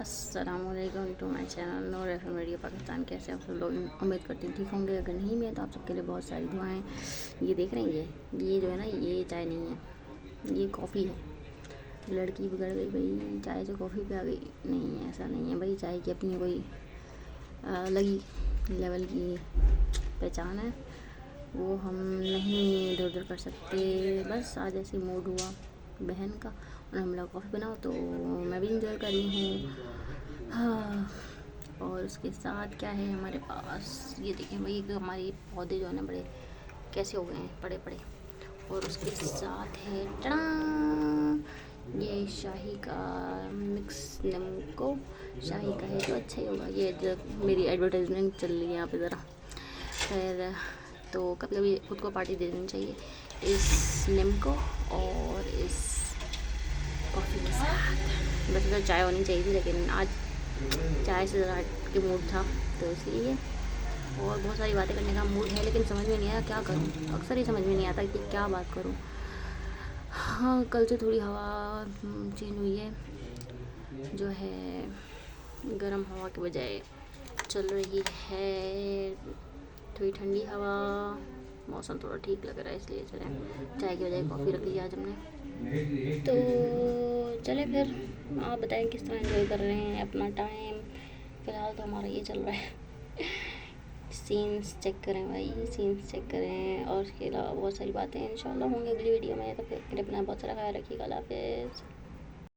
अस्सलामुअलैकुम to my channel Noor FM radio Pakistan. कैसे आप सब लोग? उम्मीद करती हूँ ठीक होंगे। अगर नहीं भी है तो आप सबके लिए बहुत सारी दुआएं। ये देख रहे हैं, ये जो है ना, ये चाय नहीं है, ये कॉफ़ी है। लड़की बिगड़ गई भाई, चाय से कॉफ़ी पे आ गई। नहीं, ऐसा नहीं है भाई। चाय की अपनी कोई अलग ही लेवल की पहचान है, वो हम नहीं इधर उधर कर सकते। बस आज ऐसे मूड हुआ बहन का और हम लोग कॉफ़ी बनाओ तो मैं भी इंजॉय कर रही हूँ। हाँ, और उसके साथ क्या है हमारे पास, ये देखें भाई, हमारे पौधे जो है ना बड़े कैसे हो गए हैं, बड़े बड़े। और उसके साथ है टड़ा, ये शाही का मिक्स नमको, शाही का है तो अच्छा ही होगा। ये जो मेरी एडवर्टाइजमेंट चल रही है यहाँ पे ज़रा। फिर तो कभी कभी खुद को पार्टी दे देनी चाहिए इस नमको और इस कॉफ़ी के साथ। वैसे तो चाय होनी चाहिए थी, लेकिन आज चाय से ज़रा हट के मूड था तो इसलिए। और बहुत सारी बातें करने का मूड है, लेकिन समझ में नहीं आया क्या करूं। अक्सर ही समझ में नहीं आता कि क्या बात करूं। हाँ, कल से थोड़ी हवा चेंज हुई है, जो है गर्म हवा के बजाय चल रही है थोड़ी ठंडी हवा। मौसम थोड़ा ठीक लग रहा है, इसलिए चले चाय की बजाय कॉफ़ी रख ली आज हमने। तो चले फिर, आप बताएं किस तरह एंजॉय कर रहे हैं अपना टाइम। फ़िलहाल तो हमारा ये चल रहा है। सीन्स चेक करें भाई, सीन्स चेक करें। और उसके अलावा बहुत सारी बातें इंशाल्लाह होंगी अगली वीडियो में। तो फिर अपना बहुत सारा ख्याल रखिएगा। अल्लाह हाफ़िज़।